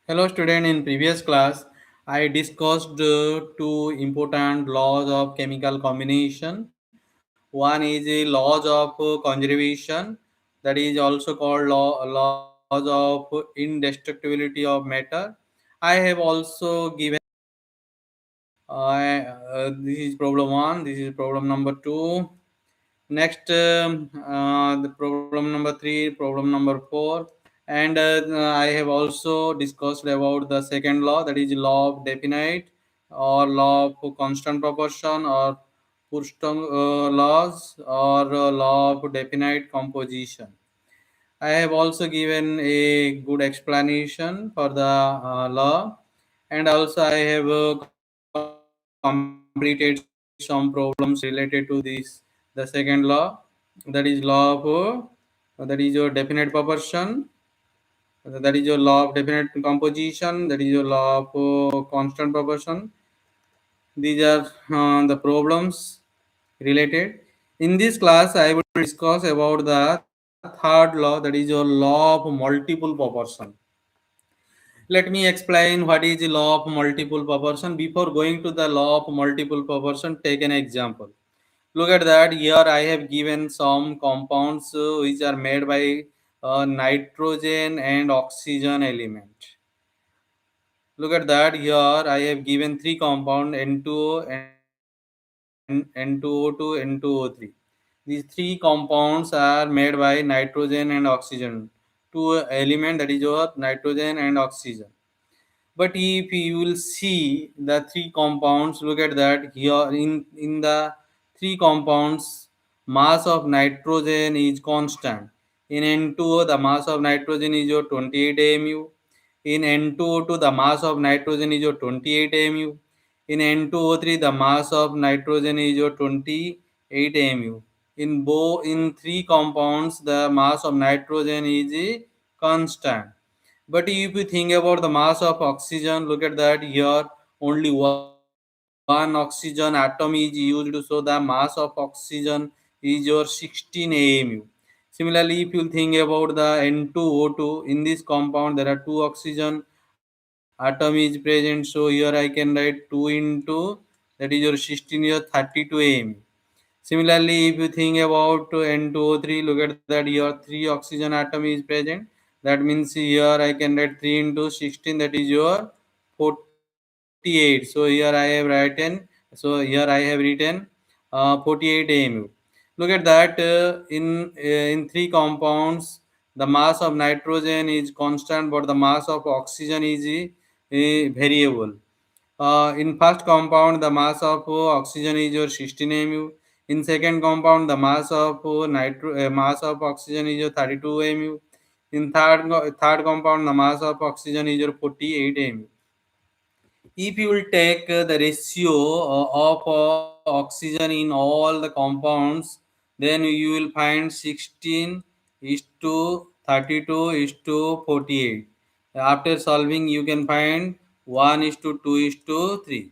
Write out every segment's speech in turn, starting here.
Hello student, in previous class I discussed two important laws of chemical combination. One is the laws of conservation, that is also called laws of indestructibility of matter. I have also given this is problem 1, this is problem number 2. Next, the problem number 3, problem number 4, and I have also discussed about the second law, that is law of definite or law of constant proportion or Purstom laws or law of definite composition. I have also given a good explanation for the law, and also I have completed some problems related to the second law, that is law of that is your definite proportion, that is your law of definite composition, that is your law of constant proportion. These are the problems related. In this class, I will discuss about the third law, that is your law of multiple proportion. Let me explain what is the law of multiple proportion. Before going to the law of multiple proportion, take an example. Look at that. Here I have given some compounds which are made by nitrogen and oxygen element. Look at that. Here I have given three compound N2O, N2O2, N2O3. These three compounds are made by nitrogen and oxygen. Two element, that is your nitrogen and oxygen. But if you will see the three compounds, look at that. Here in the three compounds, mass of nitrogen is constant. In N2O, the mass of nitrogen is your 28 mu. In N2O2, the mass of nitrogen is your 28 mu. In N2O3, the mass of nitrogen is your 28 mu. In three compounds, the mass of nitrogen is constant. But if you think about the mass of oxygen, look at that. Here only one oxygen atom is used, so the mass of oxygen is your 16 AMU. Similarly, if you think about the N2O2, in this compound there are two oxygen atom is present, so here I can write 2 into, that is your 16 is 32 AMU. Similarly, if you think about N2O3, look at that, here 3 oxygen atom is present. That means here I can write 3 into 16, that is your 48. So here I have written, so here I have written 48 AMU. Look at that, in three compounds, the mass of nitrogen is constant, but the mass of oxygen is variable. In first compound, the mass of oxygen is your 16 mu. In second compound, the mass of mass of oxygen is your 32 mu. In third compound, the mass of oxygen is your 48 mu. If you will take the ratio of oxygen in all the compounds, then you will find 16 is to 32 is to 48. After solving, you can find 1 is to 2 is to 3.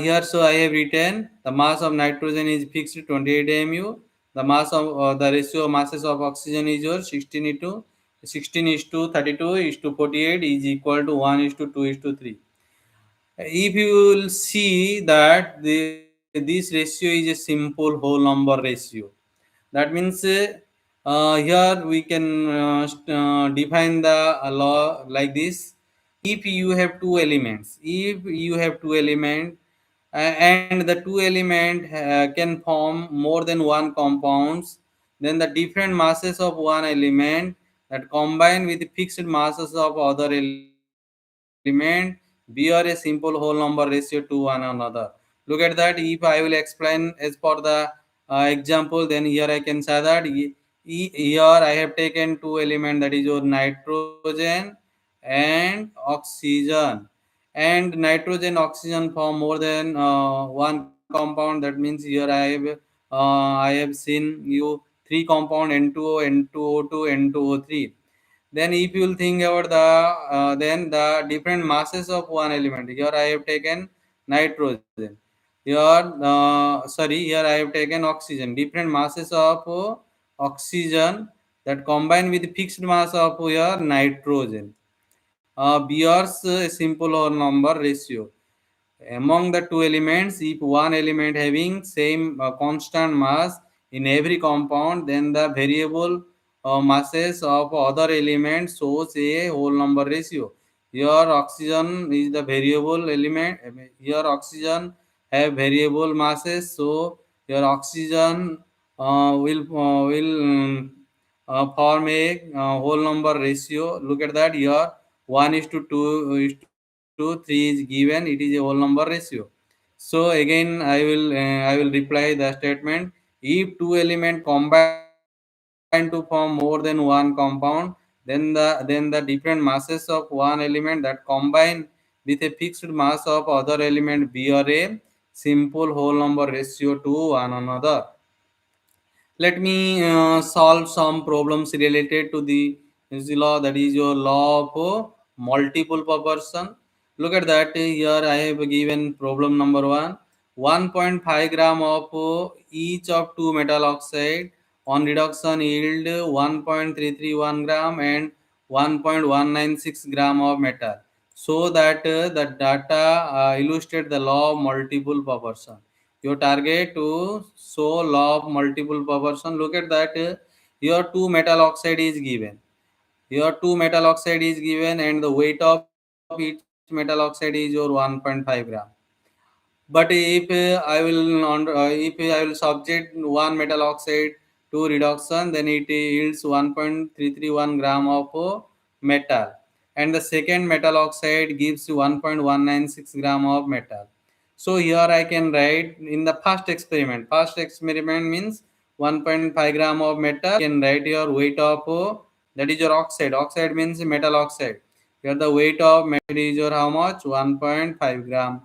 Here, so I have written the mass of nitrogen is fixed 28 mu. The mass of the ratio of masses of oxygen is your 16 is to 32 is to 48 is equal to 1 is to 2 is to 3. If you will see that this ratio is a simple whole number ratio, that means here we can define the law like this. If you have two elements, and the two element can form more than one compounds, then the different masses of one element that combine with fixed masses of other element bear a simple whole number ratio to one another. Look at that. If I will explain as per the example, then here I can say that here I have taken two element, that is your nitrogen and oxygen, and nitrogen oxygen form more than one compound. That means here I have seen you three compound N2O, N2O2, N2O3. Then if you will think about then the different masses of one element, here I have taken nitrogen, here I have taken oxygen. Different masses of oxygen that combine with fixed mass of your nitrogen. Beer's simple whole number ratio. Among the two elements, if one element having same constant mass in every compound, then the variable masses of other elements shows a whole number ratio. Your oxygen is the variable element. Your oxygen have variable masses, so your oxygen will form a whole number ratio. Look at that. Here 1:2 is to 3 is given. It is a whole number ratio. So again, I will reply the statement. If two elements combine to form more than one compound, then the different masses of one element that combine with a fixed mass of other element bear a simple whole number ratio to one another. Let me solve some problems related to the law, that is your law of multiple proportion. Look at that. Here I have given problem number 1 gram of each of two metal oxide on reduction yield 1.331 gram and 1.196 gram of metal, so that the data illustrate the law of multiple proportion. Your target to show law of multiple proportion. Look at that. Your two metal oxide is given. Your two metal oxide is given, and the weight of each metal oxide is your 1.5 gram. But if I will subject one metal oxide to reduction, then it yields 1.331 gram of metal, and the second metal oxide gives 1.196 gram of metal. So here I can write in the first experiment. First experiment means 1.5 gram of metal. Can write your weight of that is your oxide. Oxide means metal oxide. Here the weight of metal is your how much? 1.5 gram.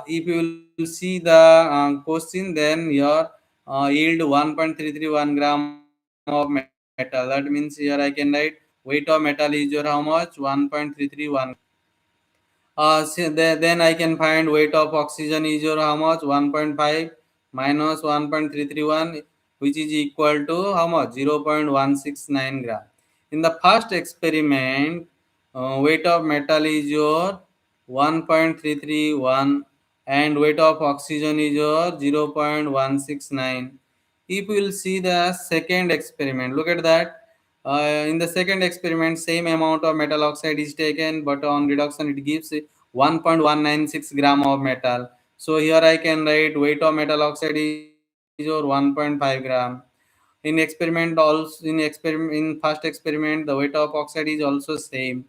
If you will see the question, then your yield 1.331 gram of metal. That means here I can write weight of metal is your how much? 1.331 gram. Then I can find weight of oxygen is your how much? 1.5 minus 1.331, which is equal to how much? 0.169 gram. In the first experiment, weight of metal is your 1.331 and weight of oxygen is your 0.169. If we will see the second experiment, look at that. In the second experiment, same amount of metal oxide is taken, but on reduction it gives 1.196 gram of metal. So here I can write weight of metal oxide is your 1.5 gram. In experiment also, in first experiment, the weight of oxide is also same.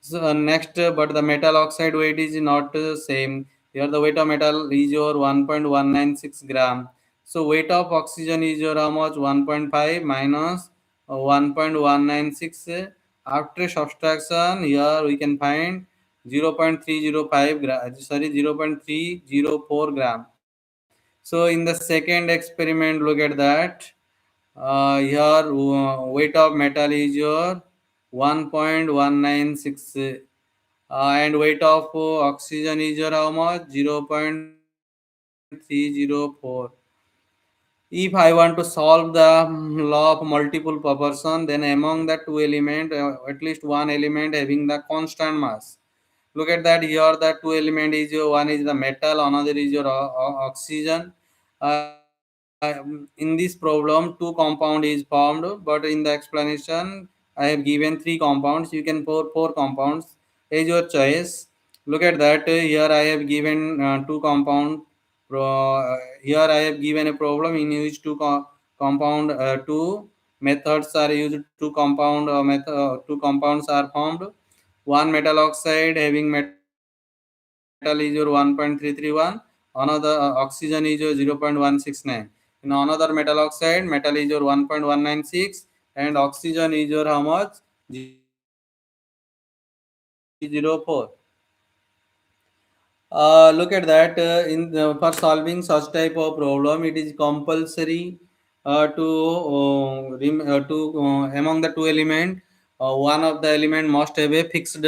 So next, but the metal oxide weight is not same. Here the weight of metal is your 1.196 gram. So weight of oxygen is your how much? 1.5 minus 1.196. After subtraction, here we can find 0.305 gram. Sorry, 0.304 gram. So in the second experiment, look at that. Here weight of metal is your 1.196, and weight of oxygen is your how much? 0.304. If I want to solve the law of multiple proportion, then among the two element, at least one element having the constant mass. Look at that. Here the two element is your, one is the metal, another is your oxygen. In this problem, two compound is formed, but in the explanation I have given three compounds. You can pour four compounds as your choice. Look at that. Here I have given two compound. Here I have given a problem in which compound two methods are used. Two compounds are formed. One metal oxide having metal is your 1.331, another oxygen is your 0.169. In another metal oxide, metal is your 1.196 and oxygen is your how much? 0.304. Look at that. For solving such type of problem, it is compulsory to among the two element, one of the element must have a fixed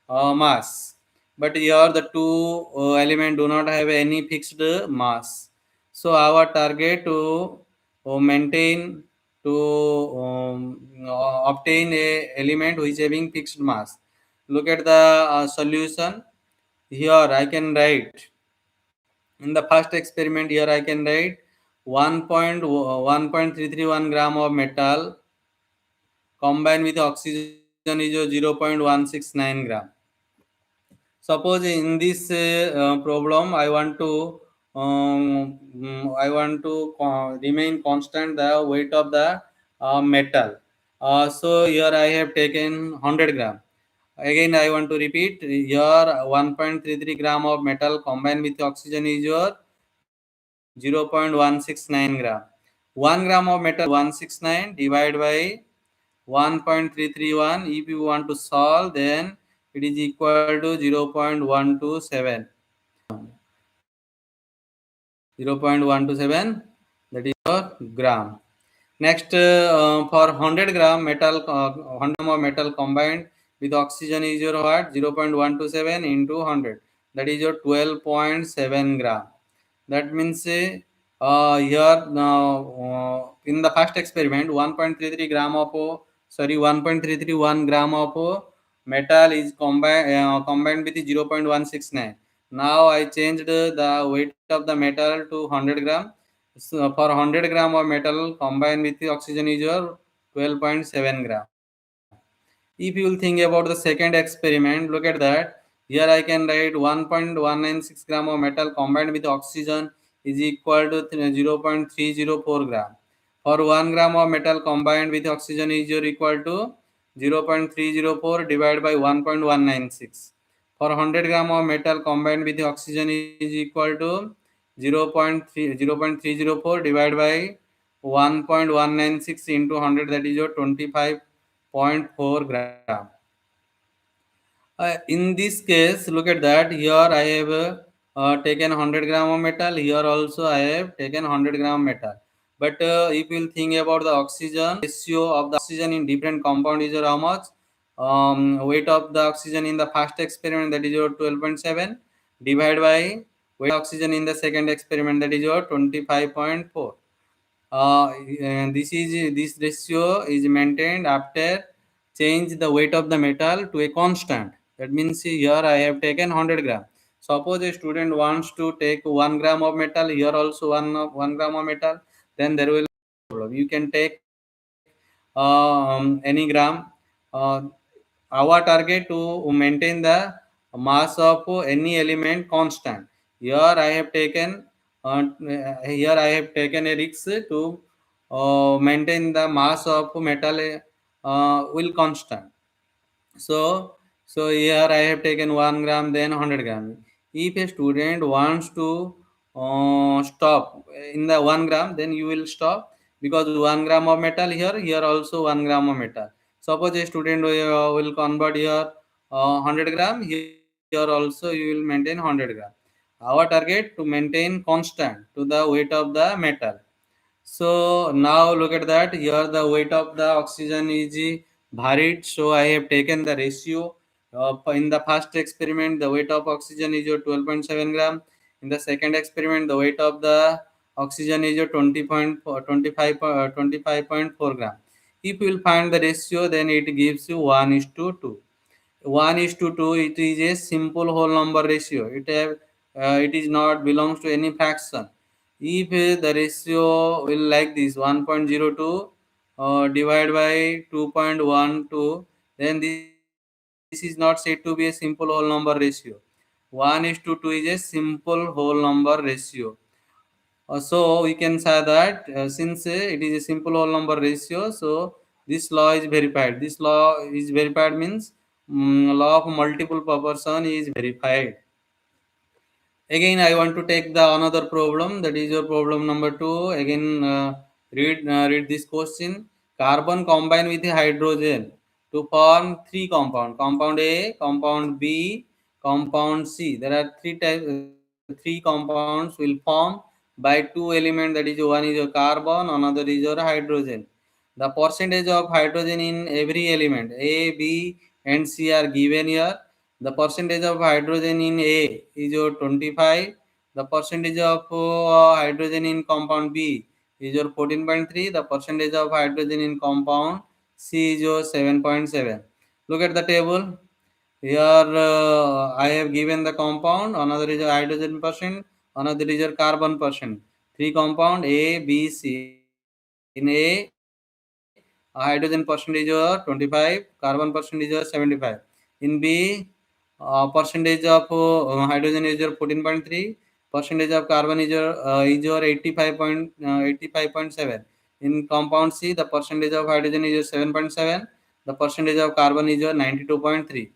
mass. But here the two element do not have any fixed mass. So our target to maintain to obtain a element which having fixed mass. Look at the solution. Here I can write in the first experiment. Here I can write 1.331 gram of metal combined with oxygen is 0.169 gram. Suppose in this problem I want to remain constant the weight of the metal. So here I have taken 100 gram. Again I want to repeat here 1.33 gram of metal combined with oxygen is your 0.169 gram. 1 gram of metal 169 divided by 1.331. If you want to solve, then it is equal to 0.127. 0.127, that is your gram. Next, for 100 gram metal, 100 gram of metal combined with oxygen is your what? 0.127 into 100. That is your 12.7 gram. That means here in the first experiment, 1.33 gram of 1.331 gram of metal is combined with 0.169. Now I changed the weight of the metal to 100 gram. So for 100 gram of metal combined with the oxygen is your 12.7 gram. If you will think about the second experiment, look at that. Here I can write 1.196 gram of metal combined with oxygen is equal to 0.304 gram. For 1 gram of metal combined with oxygen is equal to 0.304 divided by 1.196. For 100 gram of metal combined with oxygen is equal to 0.304 divided by 1.196 into 100, that is your 25.4 gram. In this case, look at that. Here I have taken 100 gram of metal. Here also I have taken 100 gram metal. But if you will think about the oxygen ratio of the oxygen in different compound is how much? Weight of the oxygen in the first experiment, that is your 12.7 divided by weight of oxygen in the second experiment, that is your 25.4. This ratio is maintained after change the weight of the metal to a constant. That means here I have taken 100 gram. Suppose a student wants to take 1 gram of metal, here also 1 gram of metal, then there will be no problem. You can take any gram. Uh, our target to maintain the mass of any element constant. Here I have taken a risk to maintain the mass of metal will constant. So, so here I have taken 1 gram, then 100 gram. If a student wants to stop in the 1 gram, then you will stop because 1 gram of metal here, here also 1 gram of metal. Suppose a student will convert here 100 gram, here also you will maintain 100 gram. Our target to maintain constant to the weight of the metal. So now look at that. Here the weight of the oxygen is varied. So I have taken the ratio. In the first experiment, the weight of oxygen is your 12.7 gram. In the second experiment, the weight of the oxygen is your 25.4 gram. If you will find the ratio, then it gives you 1 is to 2. 1 is to 2, it is a simple whole number ratio. It is not belongs to any fraction. If the ratio will like this 1.02 divided by 2.12, then this is not said to be a simple whole number ratio. 1 is to 2 is a simple whole number ratio. So we can say that since it is a simple whole number ratio, so this law is verified. This law is verified means law of multiple proportion is verified. Again I want to take the another problem, that is your problem number 2. Again read this question. Carbon combine with hydrogen to form three compound: compound A, compound B, compound C. There are three compounds will form by two element, that is one is your carbon, another is your hydrogen. The percentage of hydrogen in every element A, B and C are given here. The percentage of hydrogen in A is your 25. The percentage of hydrogen in compound B is your 14.3. The percentage of hydrogen in compound C is your 7.7. Look at the table. Here I have given the compound, another is a hydrogen percent, another is a carbon percent. Three compound A, B, C. In A, hydrogen percent is 25, carbon percent is 75. In B, percentage of hydrogen is your 14.3, percentage of carbon is your 85.7. In compound C, the percentage of hydrogen is your 7.7, the percentage of carbon is your 92.3.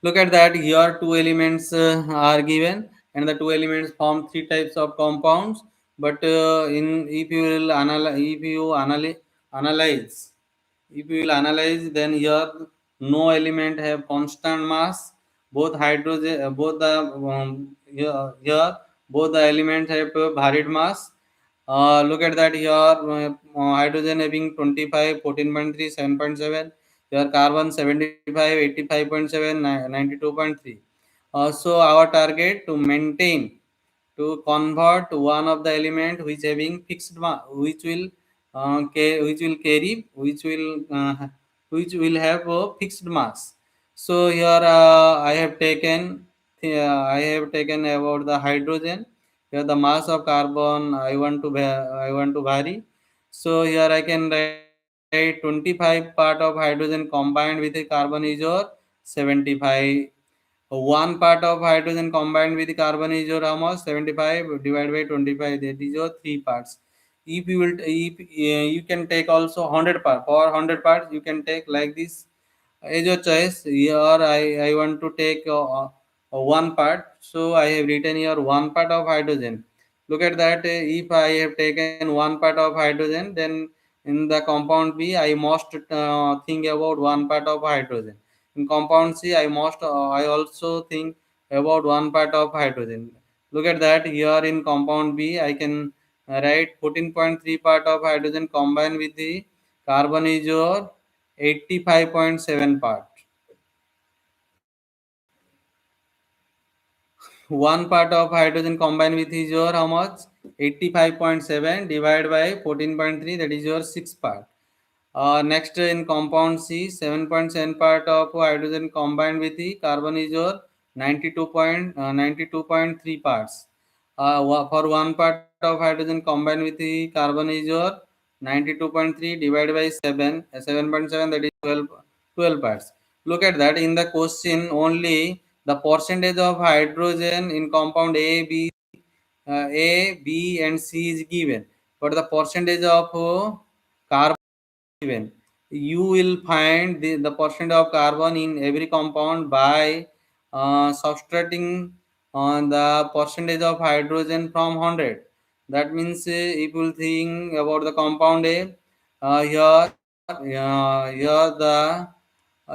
Look at that. Here two elements are given, and the two elements form three types of compounds. But in if you will analyze, if you will analyze, then here no element have constant mass. Both hydrogen, both the here both the elements have varied mass. Look at that here. Hydrogen having 25, 14.3, 7.7. Here carbon 75, 85.7, 92.3. So our target to maintain, to convert one of the element which having fixed mass, which will carry, which will have a fixed mass. So here I have taken about the hydrogen. Here the mass of carbon I want to vary. So here I can write 25 part of hydrogen combined with a carbon is your 75. One part of hydrogen combined with carbon is your almost 75 divided by 25. That is your three parts. If you can take also 100 part. For 100 parts, you can take like this as your choice. Here I want to take one part. So I have written here one part of hydrogen. Look at that. If I have taken one part of hydrogen, then in the compound B, I must think about one part of hydrogen. In compound C, I also think about one part of hydrogen. Look at that. Here in compound B, I can write 14.3 part of hydrogen combined with the carbon is your 85.7 part. One part of hydrogen combined with is your how much? 85.7 divided by 14.3, that is your 6 part. Next in compound C, 7.7 part of hydrogen combined with the carbon is your 92.3 parts. For one part of hydrogen combined with the carbon is your 92.3 divided by 7, 7.7, that is 12 parts. Look at that. In the question, only the percentage of hydrogen in compound A, B, and C is given, but the percentage of carbon given. You will find the percent of carbon in every compound by subtracting on the percentage of hydrogen from 100. That means if you will think about the compound A, here the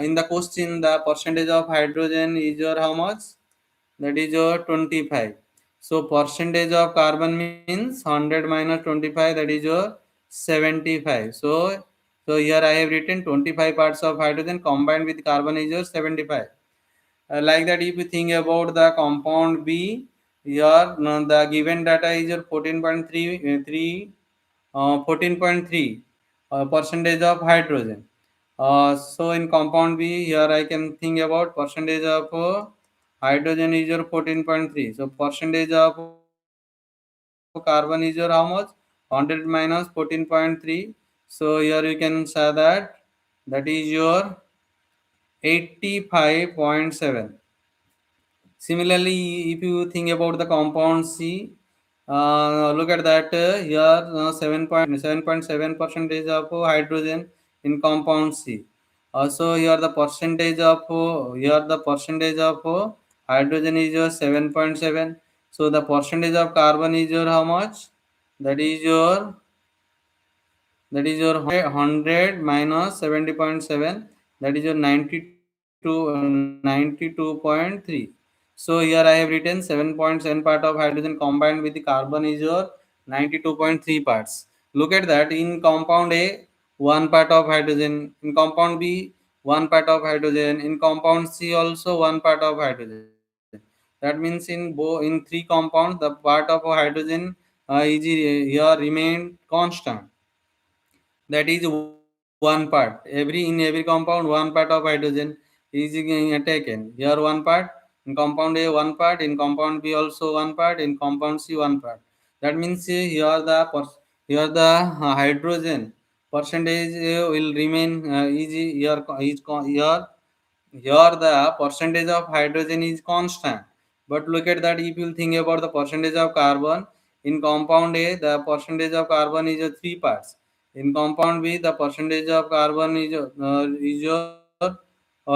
in the question the percentage of hydrogen is your how much? That is your 25. So percentage of carbon means 100 minus 25, that is your 75. So here I have written 25 parts of hydrogen combined with carbon is your 75. Like that, if you think about the compound B, here the given data is your 14.3 percentage of hydrogen. So in compound B, here I can think about percentage of hydrogen is your 14.3. So percentage of carbon is your how much? 100 minus 14.3. So here you can say that is your 85.7. Similarly, if you think about the compound C, look at that. Here 7.7 percentage of hydrogen in compound C. Also here the percentage of hydrogen is your 7.7. So the percentage of carbon is your how much? That is your that is your 100 minus 70.7, that is your 92.3. So here I have written 7.7 part of hydrogen combined with the carbon is your 92.3 parts. Look at that. In compound A, one part of hydrogen. In compound B, one part of hydrogen. In compound C also one part of hydrogen. That means in three compounds the part of hydrogen is here remain constant. That is one part. In every compound one part of hydrogen. is taken. Here one part, in compound A one part, in compound B also one part, in compound C one part. That means here the hydrogen percentage will remain here the percentage of hydrogen is constant. But look at that, if you think about the percentage of carbon, in compound A, the percentage of carbon is 3 parts. In compound B, the percentage of carbon is your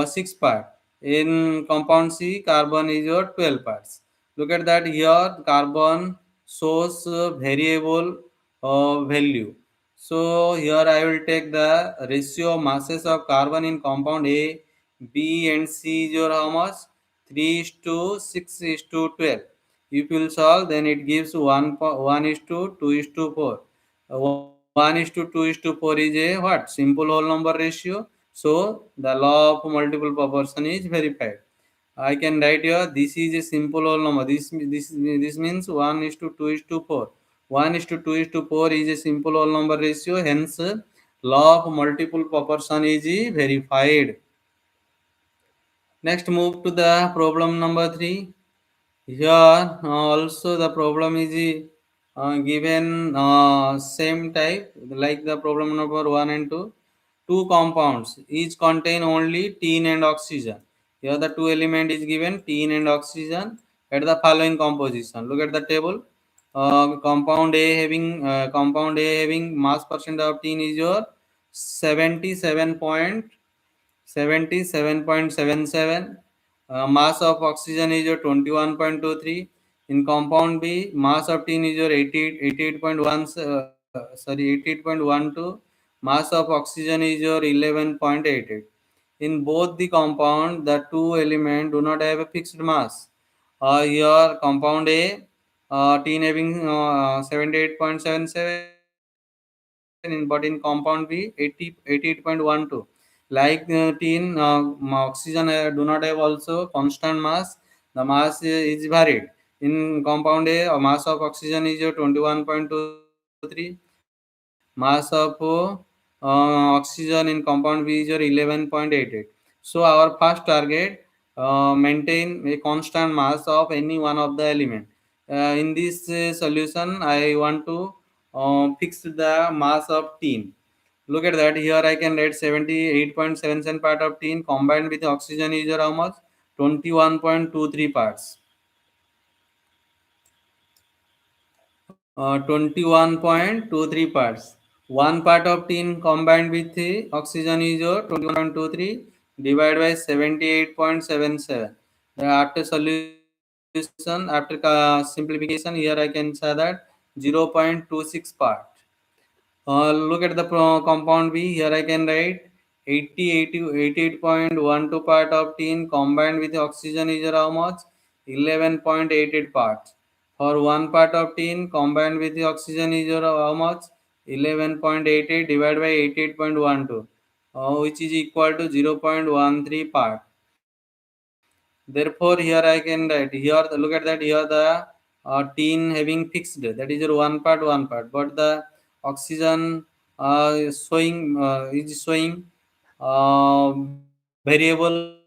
6 part. In compound C, carbon is your 12 parts. Look at that here, carbon shows variable value. So here I will take the ratio of masses of carbon in compound A, B and C is your how much? 3 is to 6 is to 12. If you will solve, then it gives 1 is to 2 is to 4. 1 is to 2 is to 4 is a what? Simple whole number ratio. So the law of multiple proportion is verified. I can write here this is a simple whole number. This means 1 is to 2 is to 4. 1 is to 2 is to 4 is a simple whole number ratio. Hence, law of multiple proportion is verified. Next, move to the problem number 3. Here also the problem is given same type like the problem number 1 and 2. Two compounds each contain only tin and oxygen. Here the two element is given tin and oxygen at the following composition. Look at the table. Compound A having mass percent of tin is your 77.77. Mass of oxygen is your 21.23. In compound B, mass of tin is your 88.12. Mass of oxygen is your 11.88. In both the compound, the two elements do not have a fixed mass. Here, compound A, tin having 78.77, but in compound B, 88.12. Like tin, oxygen do not have also constant mass. The mass is varied. In compound A, mass of oxygen is 21.23. Mass of oxygen in compound B is 11.88. So our first target, maintain a constant mass of any one of the element. In this solution, I want to fix the mass of tin. Look at that. Here I can write 78.77 part of tin combined with oxygen is how much? 21.23 parts. 21.23 parts. One part of tin combined with the oxygen is your 21.23 divided by 78.77. After solution, after simplification, here I can say that 0.26 part. Look at the compound B. Here I can write 88.12 part of tin combined with oxygen is how much? 11.88 parts. For one part of tin combined with the oxygen is how much? 11.88 divided by 88.12, which is equal to 0.13 part. Therefore, here I can write here. Look at that. Here the tin having fixed, that is your one part, but the oxygen is showing variable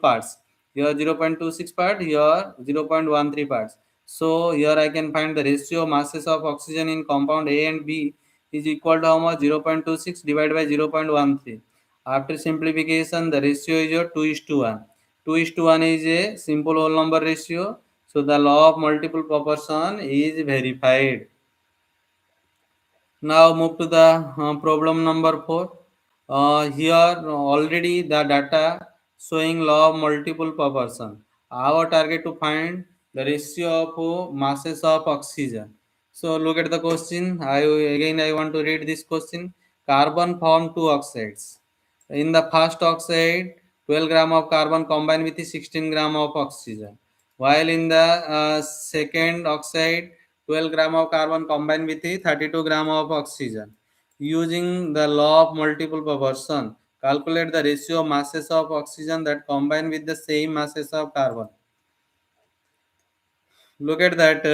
parts. Here 0.26 part, here 0.13 parts. So here I can find the ratio of masses of oxygen in compound A and B is equal to how much? 0.26 divided by 0.13. After simplification, the ratio is your 2 is to 1. 2 is to 1 is a simple whole number ratio. So the law of multiple proportion is verified. Now move to the problem number 4. Here already the data showing law of multiple proportion. Our target to find the ratio of masses of oxygen. So look at the question. I want to read this question. Carbon form two oxides. In the first oxide, 12 gram of carbon combined with 16 gram of oxygen. While in the second oxide, 12 gram of carbon combined with 32 gram of oxygen. Using the law of multiple proportion, calculate the ratio of masses of oxygen that combine with the same masses of carbon. Look at that.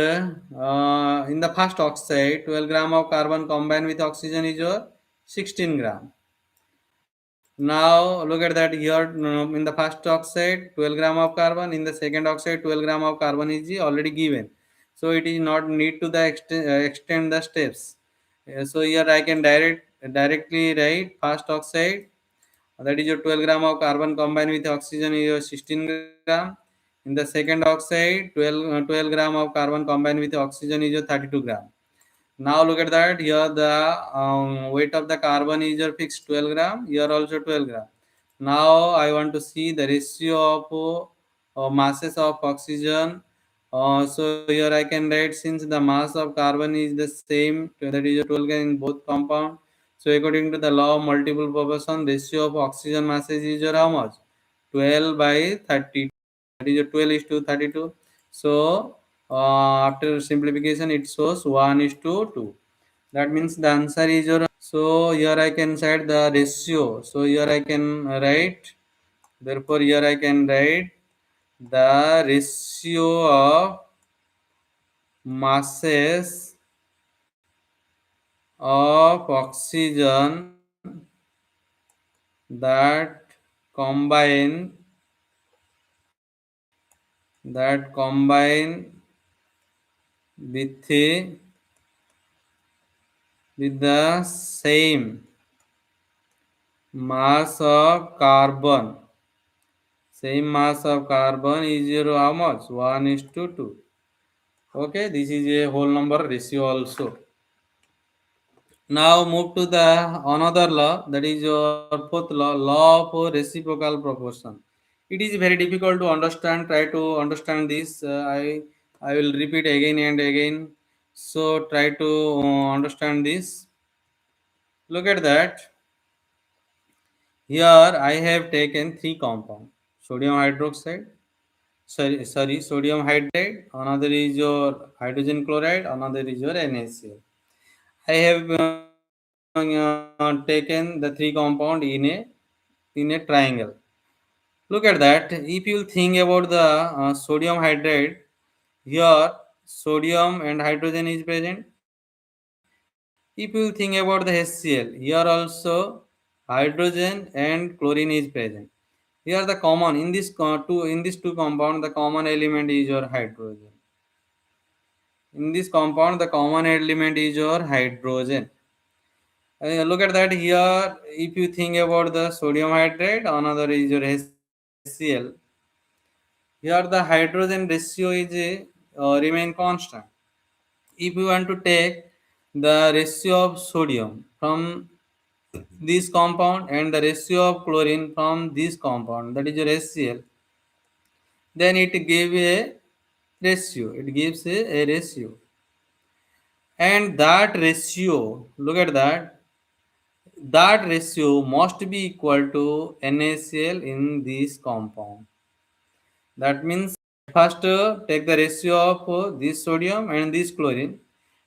In the first oxide, 12 gram of carbon combined with oxygen is your 16 gram. Now look at that here, in the first oxide 12 gram of carbon, in the second oxide 12 gram of carbon is already given. So it is not need to the extend the steps. So here I can directly write first oxide, that is your 12 gram of carbon combined with oxygen is your 16 gram. In the second oxide 12 gram of carbon combined with oxygen is your 32 gram. Now look at that. Here the weight of the carbon is your fixed 12 gram. Here also 12 gram. Now I want to see the ratio of masses of oxygen. So here I can write, since the mass of carbon is the same, that is your 12 gram in both compound. So according to the law of multiple proportion, ratio of oxygen masses is your how much? 12 by 30. That is your 12 is to 32. So after simplification, it shows 1 is to 2. That means the answer is your. So here I can set the ratio. So here I can write. Therefore, here I can write the ratio of masses of oxygen that combine with the same mass of carbon. Same mass of carbon is zero how much? 1 is to 2. Okay, this is a whole number ratio also. Now move to the another law, that is your fourth law of reciprocal proportion. It is very difficult to understand. Try to understand this. I will repeat again and again. So try to understand this. Look at that. Here I have taken three compounds: sodium hydroxide, sorry, sodium hydride, another is your hydrogen chloride, another is your NaCl. I have taken the three compound in a triangle. Look at that. If you think about the sodium hydride, here sodium and hydrogen is present. If you think about the HCl, here also hydrogen and chlorine is present. Here the common in these two compound, the common element is your hydrogen. In this compound, the common element is your hydrogen. Look at that here. If you think about the sodium hydride, another is your HCl. Here the hydrogen ratio is remain constant. If you want to take the ratio of sodium from this compound and the ratio of chlorine from this compound, that is your HCl, then it gives a ratio. It gives a ratio, and that ratio. Look at that. That ratio must be equal to NaCl in this compound. That means first take the ratio of this sodium and this chlorine,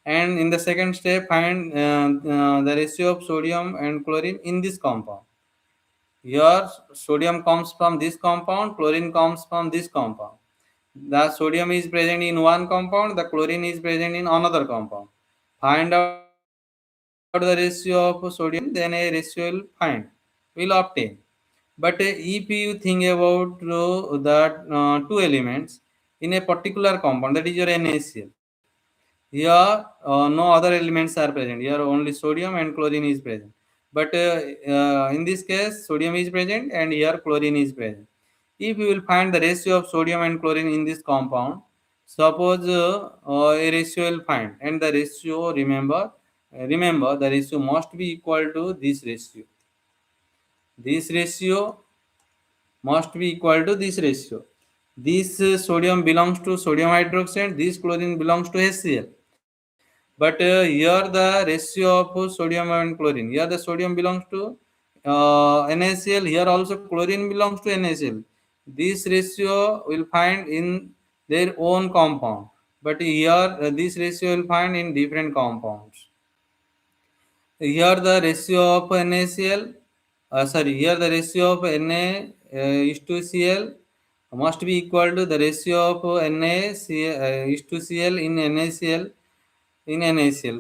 and in the second step find the ratio of sodium and chlorine in this compound. Here sodium comes from this compound, chlorine comes from this compound. The sodium is present in one compound, the chlorine is present in another compound. Find out the ratio of sodium and chlorine, then a ratio will obtain. But if you think about that two elements in a particular compound, that is your NaCl, here no other elements are present. Here only sodium and chlorine is present. But in this case, sodium is present and here chlorine is present. If you will find the ratio of sodium and chlorine in this compound, suppose a ratio will find, and the ratio, remember the ratio must be equal to this ratio. This ratio must be equal to this ratio. This sodium belongs to sodium hydroxide, this chlorine belongs to HCl. But here the ratio of sodium and chlorine, here the sodium belongs to NaCl, here also chlorine belongs to NaCl. This ratio will find in their own compound, but here this ratio will find in different compounds. Here the ratio of NaCl, here the ratio of Na is to Cl must be equal to the ratio of Na is to Cl in NaCl.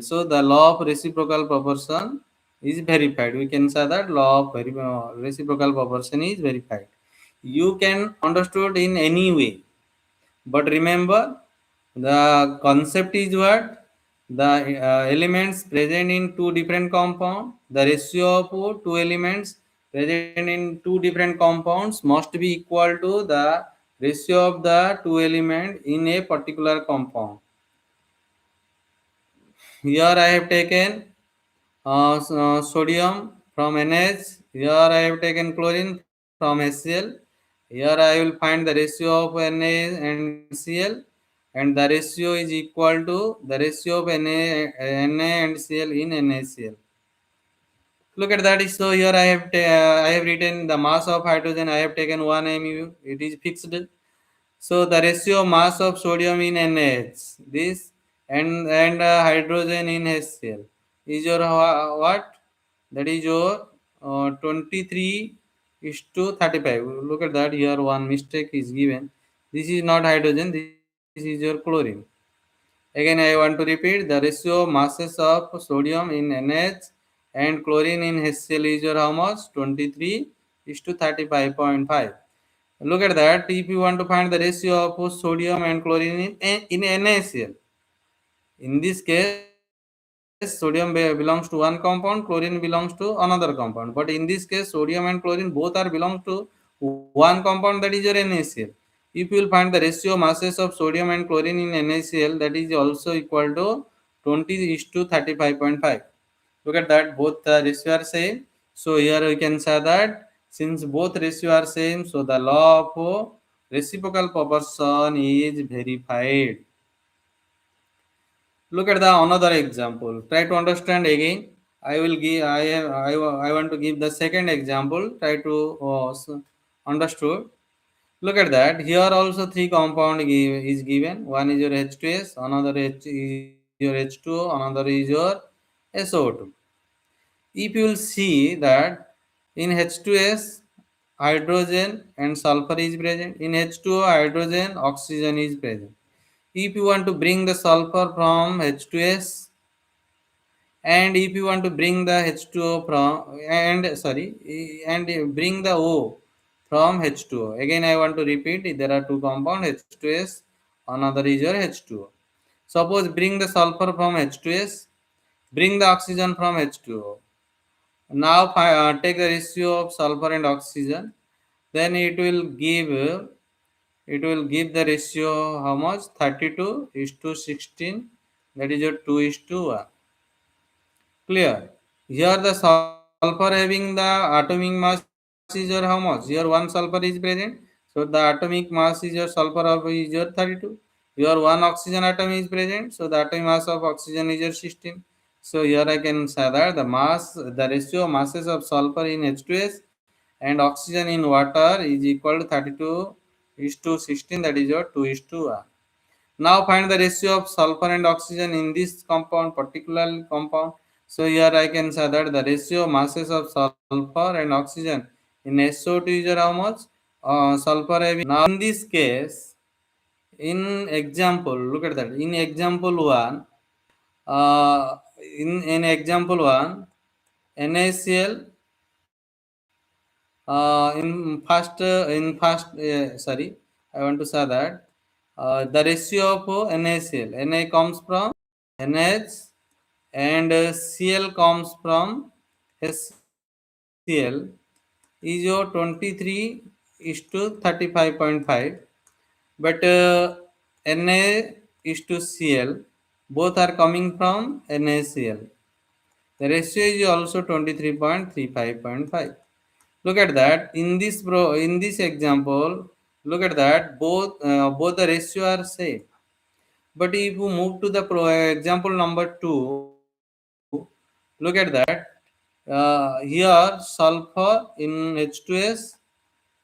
So the law of reciprocal proportion is verified. We can say that law of reciprocal proportion is verified. You can understood in any way, but remember the concept is what the elements present in two different compounds. The ratio of two elements present in two different compounds must be equal to the ratio of the two elements in a particular compound. Here I have taken sodium from NH. Here I have taken chlorine from HCl. Here I will find the ratio of Na and Cl, and the ratio is equal to the ratio of Na and Cl in NaCl. Look at that. So here I have written the mass of hydrogen. I have taken 1 mu. It is fixed. So the ratio mass of sodium in NaH, this and hydrogen in HCl is your what? That is your 23 is to 35. Look at that. Here one mistake is given. This is not hydrogen. This is your chlorine. Again, I want to repeat the ratio masses of sodium in NH and chlorine in HCl is your how much? 23 is to 35.5. Look at that. If you want to find the ratio of sodium and chlorine in NaCl, in this case, sodium belongs to one compound, chlorine belongs to another compound. But in this case, sodium and chlorine both are belong to one compound, that is your NaCl. If you will find the ratio masses of sodium and chlorine in NaCl, that is also equal to 20 is to 35.5. Look at that, both the ratio are same. So here we can say that since both ratio are same, so the law of reciprocal proportion is verified. Look at the another example. Try to understand again. I will give. I want to give the second example. Try to understood. Look at that. Here also three compound is given. One is your H2S, another is your H2O, another is your SO2. If you will see that in H2S hydrogen and sulfur is present, in H2O hydrogen oxygen is present. If you want to bring the sulfur from H2S, and if you want to bring the H2O from and bring the O from H2O, again I want to repeat, there are two compounds H2S, another is your H2O. Suppose bring the sulfur from H2S, bring the oxygen from H2O. Now take the ratio of sulfur and oxygen, then it will give the ratio how much? 32 is to 16, that is your 2 is to 1. Clear? Here the sulfur having the atomic mass is your how much? Here one sulfur is present, so the atomic mass is your sulfur of is your 32. Here one oxygen atom is present, so the atomic mass of oxygen is your 16. So here I can say that the ratio masses of sulfur in H2S and oxygen in water is equal to 32 is to 16, that is your 2 is to 1. Now find the ratio of sulfur and oxygen in this compound, particular compound. So here I can say that the ratio masses of sulfur and oxygen in SO2 is how much? Sulfur having. Now in this case, in example, look at that. In example one, uh, in example one, NaCl sorry, I want to say that the ratio of NaCl, Na comes from NH and Cl comes from HCl is your 23 is to 35.5, but Na is to Cl, both are coming from NaCl. The ratio is also 23.35.5. Look at that. In this example, look at that. Both the ratio are same. But if you move to the example number 2, look at that. Here sulfur in H2S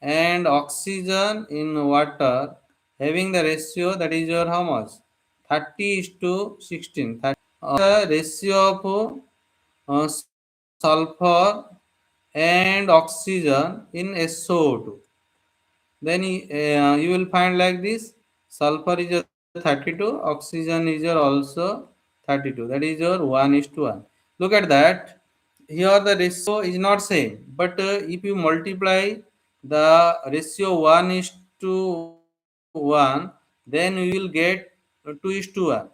and oxygen in water having the ratio, that is your how much? 30 is to 16. The ratio of sulfur and oxygen in SO2. Then you will find like this: sulfur is your 32, oxygen is your also 32. That is your 1 is to 1. Look at that. here the ratio is not same, but if you multiply the ratio 1 is to 1, then you will get 2 is to 1.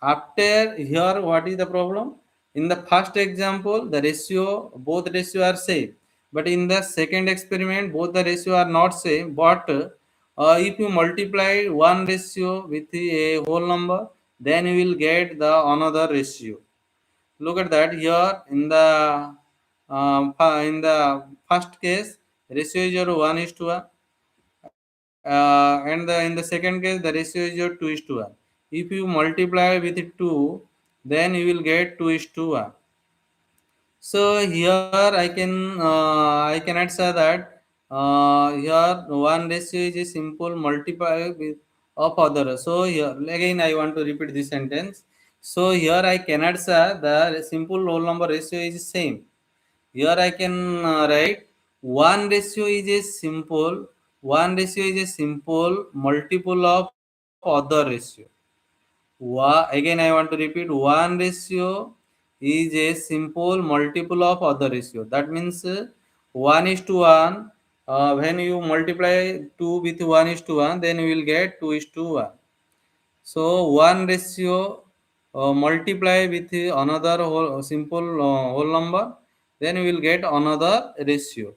After here, what is the problem? In the first example, the ratio, both ratio are same, but in the second experiment both the ratio are not same. But if you multiply one ratio with a whole number, then you will get the another ratio. Look at that here in the first case ratio is your 1 is to 1, and in the second case the ratio is your 2 is to 1. If you multiply with 2, then you will get 2 is to 1. So here I cannot say that here one ratio is a simple multiply with of other. So here again I want to repeat this sentence. So here I cannot say the simple whole number ratio is same. Here I can write one ratio is a simple multiple of other ratio. Again, I want to repeat, one ratio is a simple multiple of other ratio. That means 1 is to 1. When you multiply 2 with 1 is to 1, then you will get 2 is to 1. So, one ratio multiply with another simple whole number, then you will get another ratio.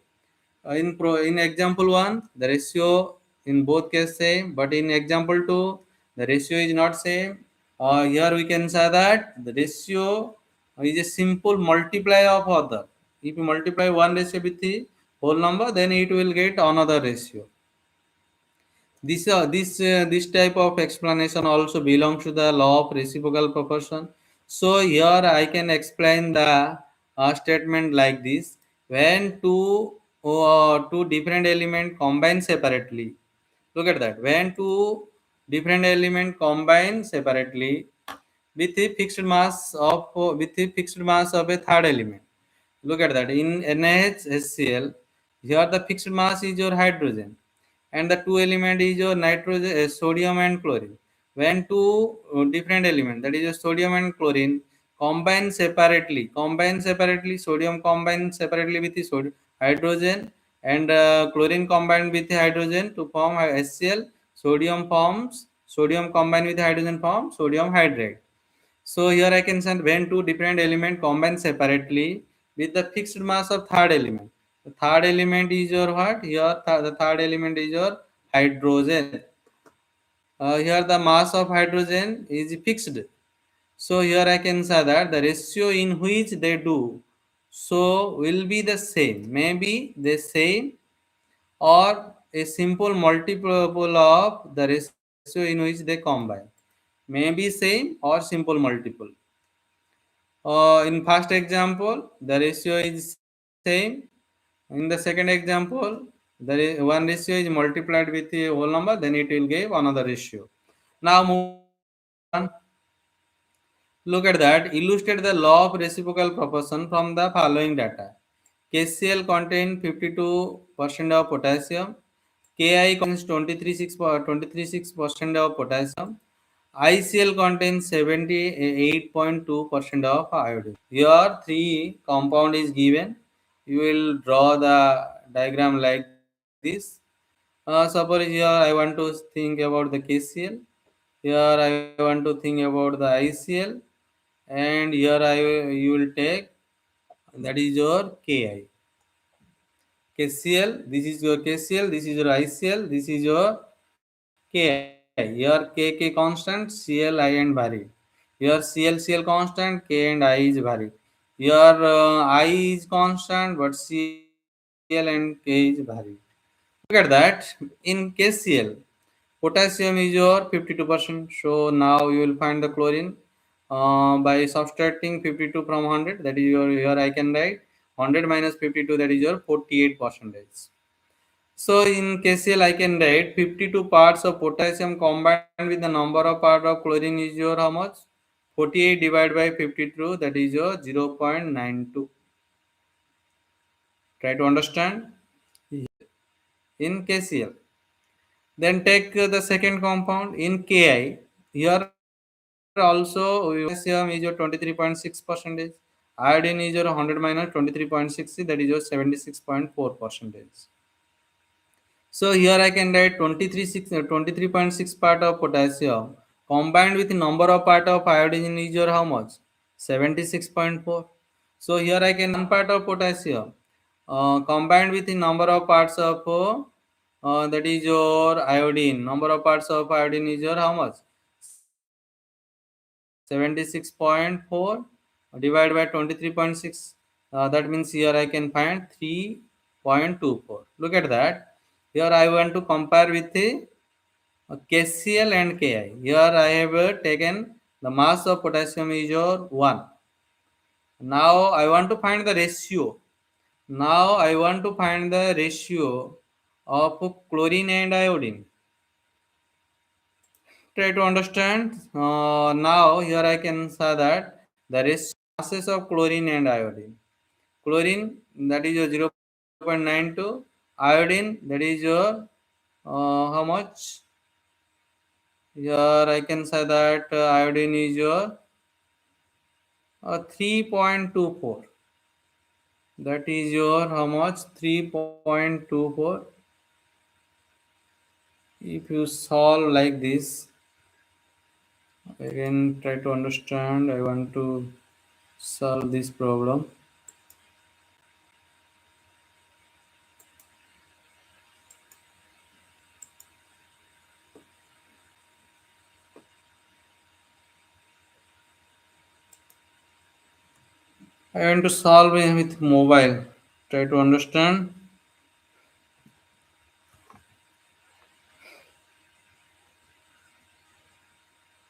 In example 1, the ratio in both case same, but in example 2, the ratio is not same. Here we can say that the ratio is a simple multiply of other. If you multiply one ratio with the whole number, then it will get another ratio. This type of explanation also belongs to the law of reciprocal proportion. So here I can explain the statement like this: when two different element combine separately. Look at that. When two different element combine separately with a fixed mass of a third element. Look at that. In NaHCl, here the fixed mass is your hydrogen, and the two element is your nitrogen, sodium and chlorine. When two different element, that is your sodium and chlorine, combine separately, sodium combines separately with the hydrogen, and chlorine combined with the hydrogen to form HCl. Sodium combined with hydrogen forms sodium hydride. So here I can send when two different elements combine separately with the fixed mass of third element. The third element is your what? Here the third element is your hydrogen. Here the mass of hydrogen is fixed. So here I can say that the ratio in which they do so will be the same. Maybe the same or a simple multiple of the ratio in which they combine. Maybe same or simple multiple. In first example, the ratio is same. In the second example, one ratio is multiplied with a whole number, then it will give another ratio. Now move on. Look at that. Illustrate the law of reciprocal proportion from the following data. KCl contains 52% of potassium. Ki contains 23.6% of potassium. ICl contains 78.2% of iodine. Here three compound is given. You will draw the diagram like this. Suppose here I want to think about the KCl. Here I want to think about the ICl, and here you will take, that is your Ki. KCl, this is your KCl, this is your ICl, this is your Ki. Here K constant, Cl I and varied. Here Cl constant, K and I is varied. Here I is constant, but Cl and K is varied. Look at that. In KCl, potassium is your 52%. So now you will find the chlorine by subtracting 52 from 100. That is your, here I can write 100 minus 52, that is your 48 percentage. So in KCl I can write 52 parts of potassium combined with the number of parts of chlorine is your how much? 48 divided by 52, that is your 0.92. Try to understand in KCl. Then take the second compound in Ki. Here also potassium is your 23.6 percentage. Iodine is your 100 minus 23.6, that is your 76.4 percentage. So here I can write 23.6 part of potassium combined with number of part of iodine is your how much? 76.4. So here I can one part of potassium combined with the number of parts of that is your iodine. Number of parts of iodine is your how much? 76.4 divided by 23.6. That means here I can find 3.24. Look at that. Here I want to compare with the KCl and Ki. Here I have taken the mass of potassium is your 1. Now I want to find the ratio. Now I want to find the ratio of chlorine and iodine. Try to understand. Now here I can say that the ratio masses of chlorine and iodine. Chlorine, that is your 0.92. Iodine, that is your how much? Here I can say that iodine is your 3.24. That is your how much? 3.24. If you solve like this, again try to understand. I want to solve this problem. I want to solve it with mobile. Try to understand.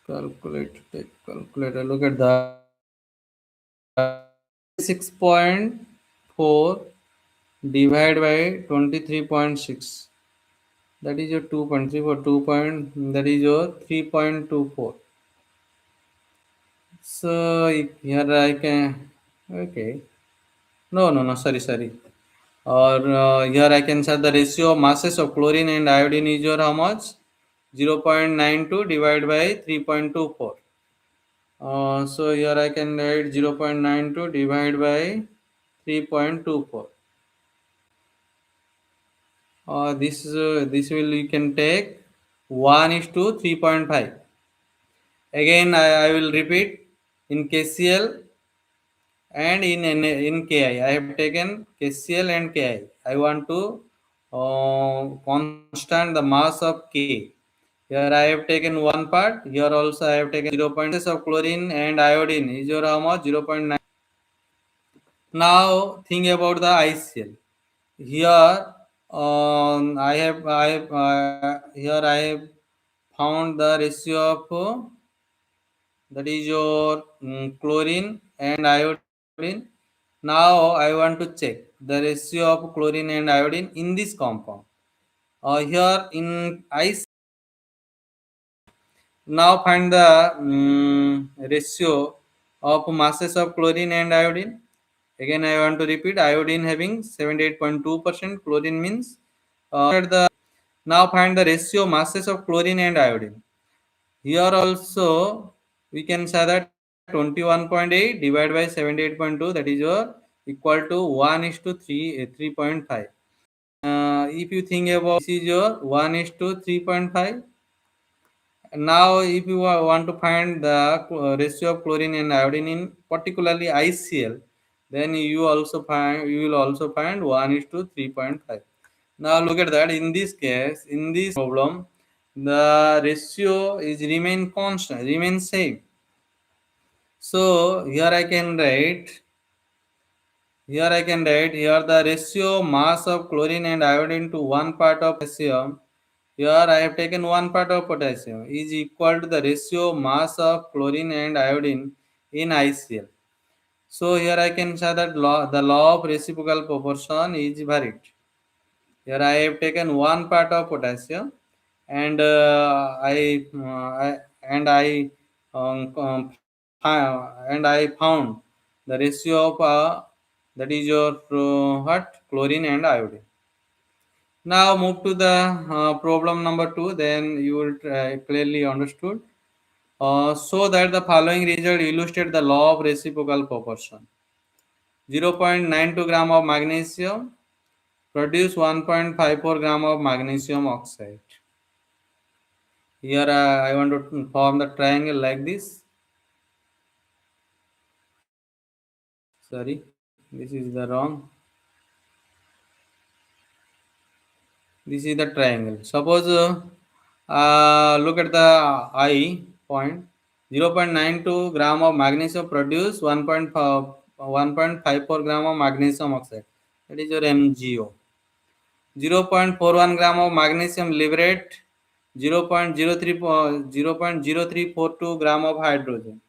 Calculate. Take calculator. Look at that. 6.4 divided by 23.6. That is your 2.3 for 2 point. That is your 3.24. So here I can. Okay. No, no, no. Sorry, sorry. Or here I can set the ratio of masses of chlorine and iodine is your how much? 0.92 divided by 3.24. So here I can write 0.92 divided by 3.24. This will you can take 1 is to 3.5. Again I will repeat in KCl and in KI. I have taken KCl and KI. I want to constant the mass of K. Here I have taken one part. Here also I have taken 0.6 of chlorine and iodine is your how much? 0.9. Now think about the ICL. Here here I have found the ratio of that is your chlorine and iodine. Now I want to check the ratio of chlorine and iodine in this compound. Here in ice. Now find the ratio of masses of chlorine and iodine. Again I want to repeat, iodine having 78.2%, chlorine means the. Now find the ratio masses of chlorine and iodine. Here also we can say that 21.8 divided by 78.2, that is your equal to 1 is to 3.5. If you think about this is your 1 is to 3.5. Now if you want to find the ratio of chlorine and iodine in particularly ICL, then you will also find 1 is to 3.5. Now look at that. In this case, in this problem, the ratio is remain constant, remain same. So here I can write. Here the ratio mass of chlorine and iodine to one part of potassium. Here I have taken one part of potassium is equal to the ratio mass of chlorine and iodine in ICL. So here I can say that the law of reciprocal proportion is valid. Here I have taken one part of potassium, and I found the ratio of that is your what chlorine and iodine. Now move to the problem number 2. Then you will clearly understood. So that the following result illustrate the law of reciprocal proportion. 0.92 gram of magnesium produce 1.54 gram of magnesium oxide. Here I want to form the triangle like this. Sorry, this is the wrong. This is the triangle. Suppose look at the I point. 0.92 gram of magnesium produce 1.54 gram of magnesium oxide. That is your MgO. 0.41 gram of magnesium liberate 0.0342 gram of hydrogen.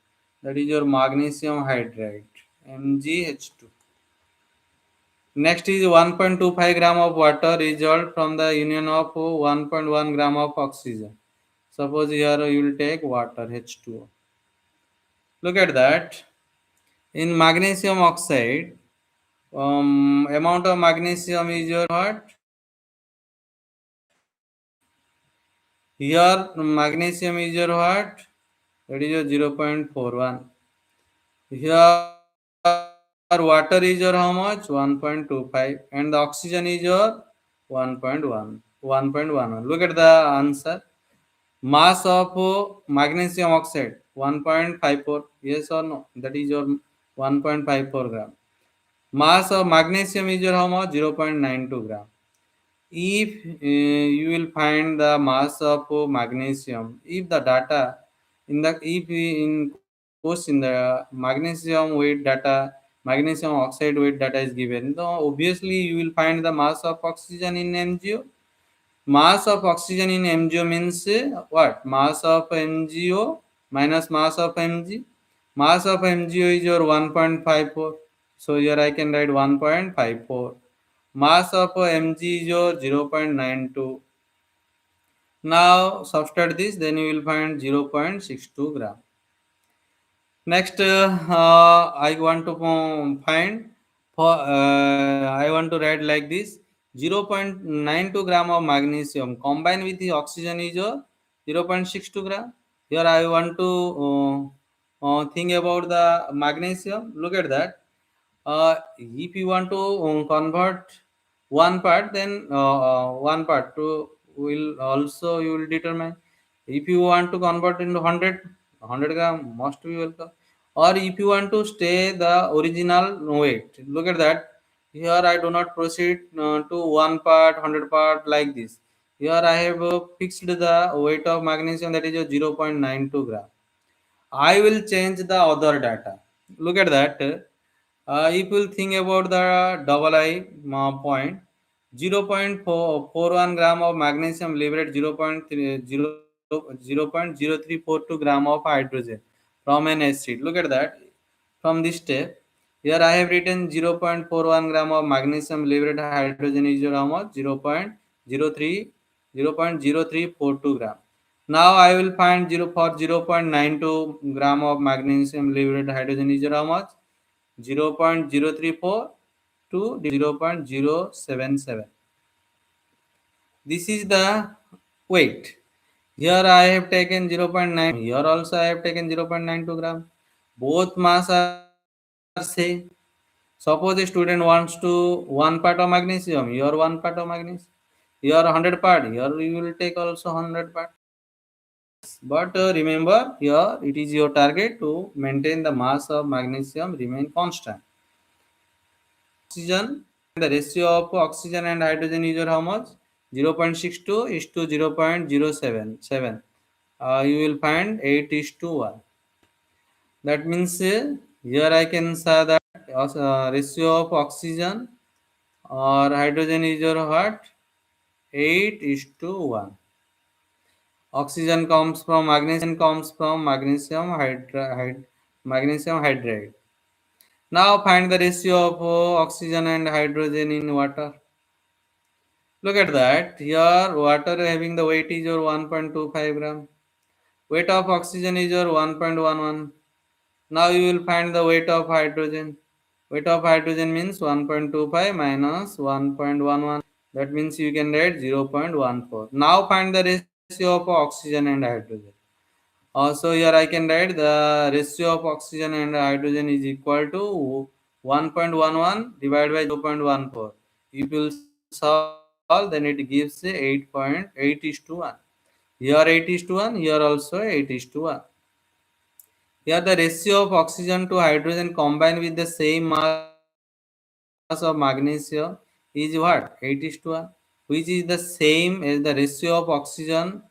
That is your magnesium hydride, MgH2. Next is 1.25 gram of water result from the union of 1.1 gram of oxygen. Suppose here you will take water H2O. Look at that. In magnesium oxide, amount of magnesium is your what? Here magnesium is your what? That is your 0.41. Here water is your how much? 1.25 and the oxygen is your 1.1. 1.11. Look at the answer. Mass of magnesium oxide 1.54. Yes or no? That is your 1.54 gram. Mass of magnesium is your how much? 0.92 gram. If you will find the mass of magnesium, if the data in the if in question the magnesium weight data, magnesium oxide weight data is given, so obviously you will find the mass of oxygen in MgO. Mass of oxygen in MgO means what? Mass of MgO minus mass of Mg. Mass of MgO is your 1.54. So here I can write 1.54. Mass of Mg is your 0.92. Now subtract this, then you will find 0.62 gram. Next, I want to find for I want to write like this: 0.92 gram of magnesium combined with the oxygen is 0.62 gram. Here I want to think about the magnesium. Look at that. If you want to convert one part, then one part to will also you will determine. If you want to convert into 100 gram, must be welcome. Or if you want to stay the original weight, look at that. Here I do not proceed to one part, 100 part like this. Here I have fixed the weight of magnesium, that is 0.92 gram. I will change the other data. Look at that. If you think about the double I point, 0.41 gram of magnesium liberate 0.0342 gram of hydrogen from an acid. Look at that. From this step, here I have written 0.41 gram of magnesium liberate hydrogen is how much? 0.0342 gram. Now I will find 0 for 0.92 gram of magnesium liberate hydrogen is how much? 0.034 to 0.077. This is the weight. Here I have taken 0.9. Here also I have taken 0.92 gram. Both mass are same. Suppose a student wants to one part of magnesium. Here one part of magnesium. Here 100 part. Here you will take also 100 part. But remember here it is your target to maintain the mass of magnesium remain constant. Oxygen, the ratio of oxygen and hydrogen is how much? 0.62 is to 0.077. You will find 8 is to 1. That means here I can say that ratio of oxygen or hydrogen is your what? 8 is to 1. Oxygen comes from magnesium magnesium hydride. Now find the ratio of oxygen and hydrogen in water. Look at that. Here water having the weight is your 1.25 gram. Weight of oxygen is your 1.11. Now you will find the weight of hydrogen. Weight of hydrogen means 1.25 minus 1.11. That means you can write 0.14. Now find the ratio of oxygen and hydrogen. Also here I can write the ratio of oxygen and hydrogen is equal to 1.11 divided by 0.14. If you will solve, then it gives 8.8 is to 1. Here 8 is to 1, here also 8 is to 1. Here the ratio of oxygen to hydrogen combined with the same mass of magnesium is what? 8 is to 1, which is the same as the ratio of oxygen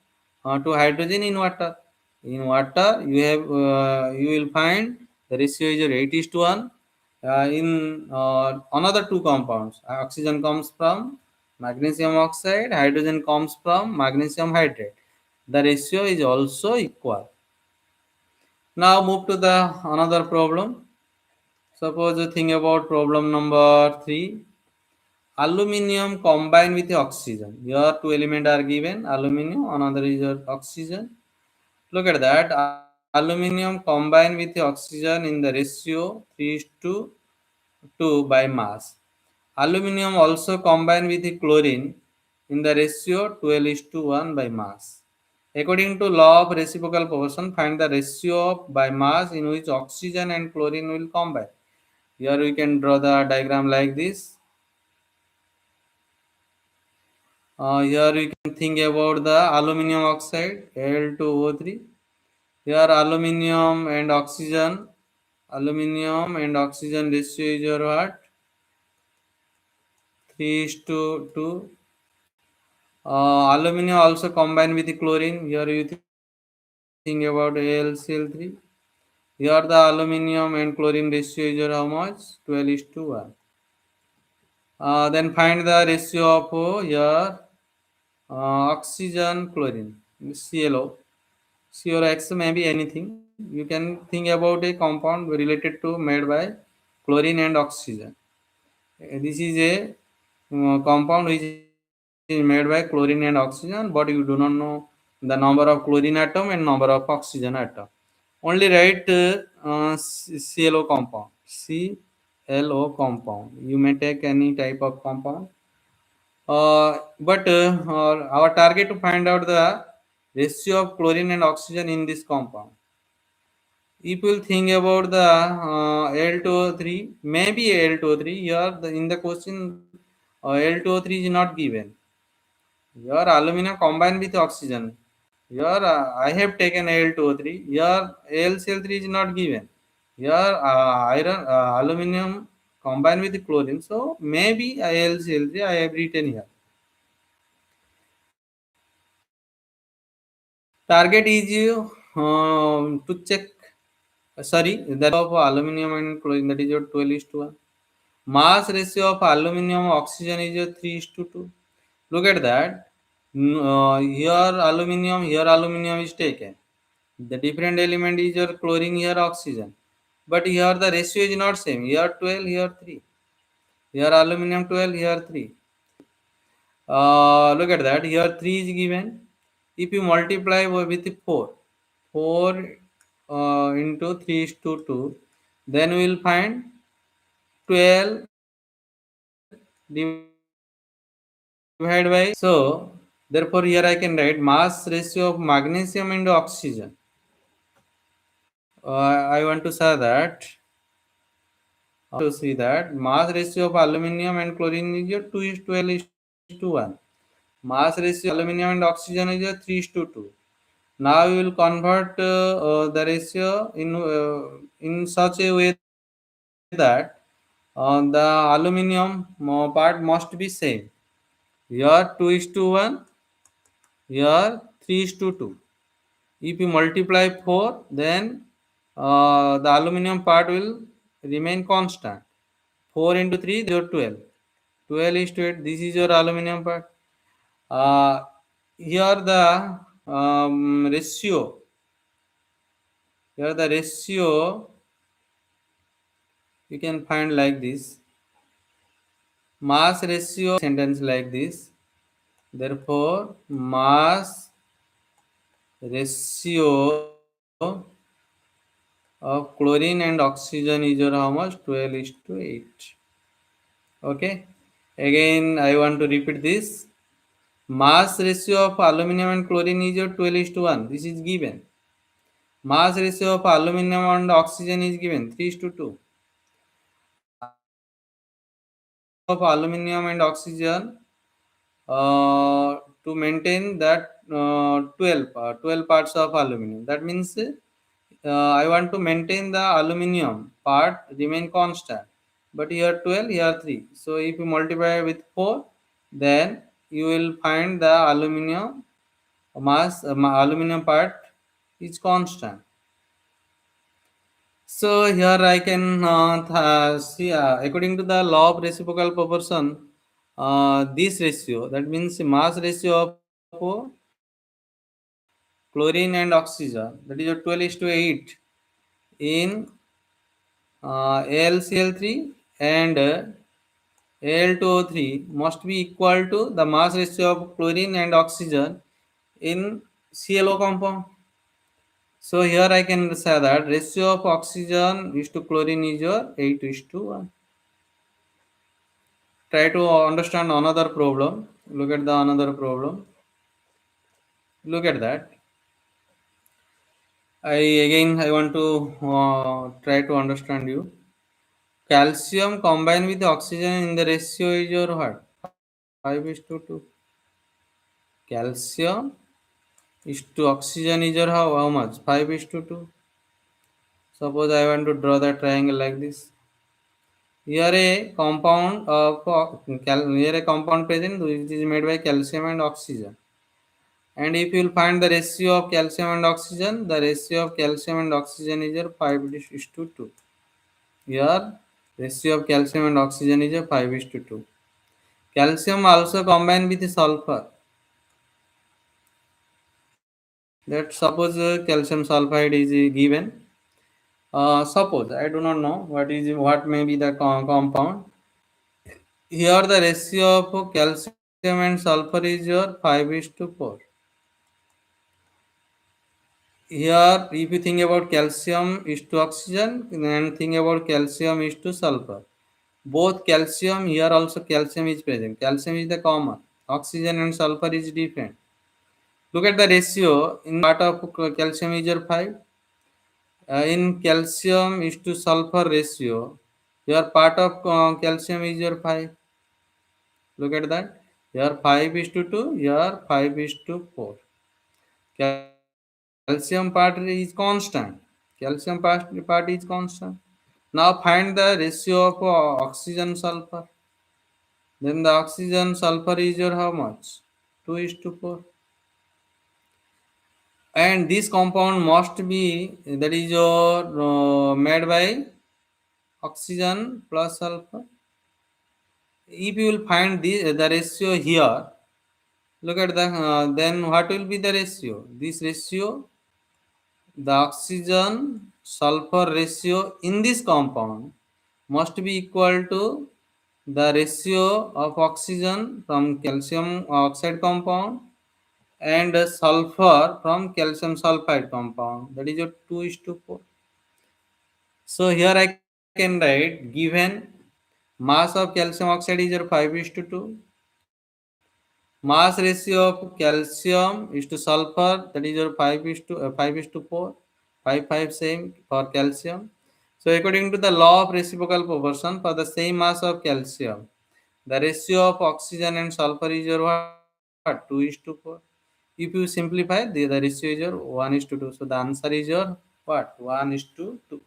to hydrogen in water. In water, you will find the ratio is 8 is to 1. In another two compounds, oxygen comes from magnesium oxide, hydrogen comes from magnesium hydrate. The ratio is also equal. Now move to the another problem. Suppose you think about problem number 3. Aluminium combined with oxygen. Here two elements are given. Aluminium, another is your oxygen. Look at that. Aluminium combined with oxygen in the ratio 3 is to 2 by mass. Aluminium also combined with the chlorine in the ratio 12 is to 1 by mass. According to law of reciprocal proportion, find the ratio of by mass in which oxygen and chlorine will combine. Here we can draw the diagram like this. Here we can think about the aluminum oxide Al2O3. Here aluminum and oxygen ratio is your what? 3 is to 2. Aluminum also combined with the chlorine. Here you think about AlCl3. Here the aluminum and chlorine ratio is your how much? 12 is to 1. Then find the ratio of your oxygen chlorine ClO. COX may be anything. You can think about a compound related to made by chlorine and oxygen. This is a compound which is made by chlorine and oxygen, but you do not know the number of chlorine atom and number of oxygen atom. Only write ClO compound. ClO compound. You may take any type of compound. But our target to find out the ratio of chlorine and oxygen in this compound. If you think about the L2O3, maybe L2O3, here in the question L2O3 is not given. Here aluminum combined with oxygen. Here I have taken Al2O3. Here AlCl3 is not given. Here aluminum combined with chlorine. So maybe AlCl3 I have written here. Target is to check. Sorry, that of aluminum and chlorine, that is your 12 is to 1. Mass ratio of aluminum oxygen is your 3 is to 2. Look at that. Here aluminum is taken. The different element is your chlorine, here oxygen. But here the ratio is not same. Here 12, here 3. Here aluminum 12, here 3. Look at that. Here 3 is given. If you multiply with 4, 4 into 3 is to 2, then we will find 12 divided by. So, therefore, here I can write mass ratio of magnesium into oxygen. I want to say that. To see that mass ratio of aluminum and chlorine is 2 is 12 is to 1. Mass ratio of aluminum and oxygen is 3 is to 2. Now we will convert the ratio in such a way that the aluminum part must be same. Here 2 is to 1, here 3 is to 2. If you multiply 4, then the aluminum part will remain constant. 4 into 3, they are 12. 12 is to 8. This is your aluminum part. Uh, here the ratio. Here the ratio you can find like this. Mass ratio sentence like this. Therefore, mass ratio of chlorine and oxygen is your how much? 12 is to 8. Okay. Again, I want to repeat this. Mass ratio of aluminum and chlorine is your 12 is to 1. This is given. Mass ratio of aluminum and oxygen is given 3 is to 2. of aluminium and oxygen to maintain that 12 parts of aluminum. That means I want to maintain the aluminum part remain constant. But here 12, here 3. So if you multiply with 4, then you will find the aluminum mass, aluminum part is constant. So here I can see according to the law of reciprocal proportion, this ratio, that means mass ratio of chlorine and oxygen, that is a 12:8 in AlCl3 and Al2O3 must be equal to the mass ratio of chlorine and oxygen in ClO compound. So here I can say that ratio of oxygen is to chlorine is your 8:1. Try to understand another problem. Look at the another problem. Look at that. I want to try to understand you. Calcium combined with oxygen in the ratio is your what? 5:2. Calcium is to oxygen is your how much? 5:2. Suppose I want to draw the triangle like this. Here a compound here a compound present which is made by calcium and oxygen. And if you will find the ratio of calcium and oxygen, the ratio of calcium and oxygen is your 5:2. Here ratio of calcium and oxygen is your 5:2. Calcium also combined with sulfur. That suppose calcium sulfide is given. Suppose I do not know what may be the compound. Here the ratio of calcium and sulfur is your 5:4. Here, if you think about calcium is to oxygen, and think about calcium is to sulfur. Both calcium, here also calcium is present. Calcium is the common. Oxygen and sulfur is different. Look at the ratio. In part of calcium is your 5. In calcium is to sulfur ratio, your part of calcium is your 5. Look at that. Your 5:2, your 5:4. Calcium part is constant. Part is constant. Now find the ratio of oxygen sulfur. Then the oxygen sulfur is your how much? 2:4. And this compound must be that is your made by oxygen plus sulfur. If you will find the ratio here, look at the then what will be the ratio? This ratio, the oxygen sulfur ratio in this compound must be equal to the ratio of oxygen from calcium oxide compound and sulfur from calcium sulfide compound, that is your 2:4. So here I can write given mass of calcium oxide is your 5:2, mass ratio of calcium is to sulfur, that is your 5:4, 5 same for calcium. So according to the law of reciprocal proportion, for the same mass of calcium, the ratio of oxygen and sulfur is your what? 2:4. If you simplify, the ratio is your 1:2. So the answer is your what? 1:2.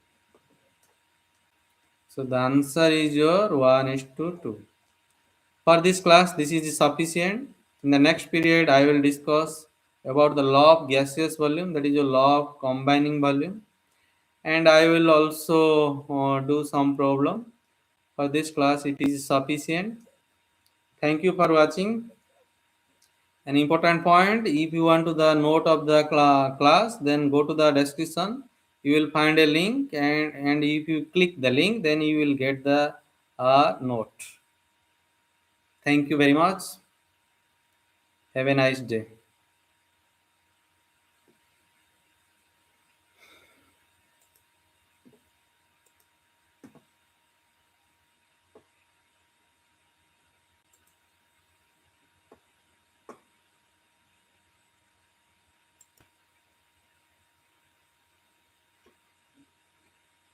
So the answer is your 1:2. For this class, this is sufficient. In the next period, I will discuss about the law of gaseous volume, that is the law of combining volume, and I will also do some problem. For this class, it is sufficient. Thank you for watching. An important point: if you want to the note of the class, then go to the description. You will find a link, and if you click the link, then you will get the note. Thank you very much. Have a nice day.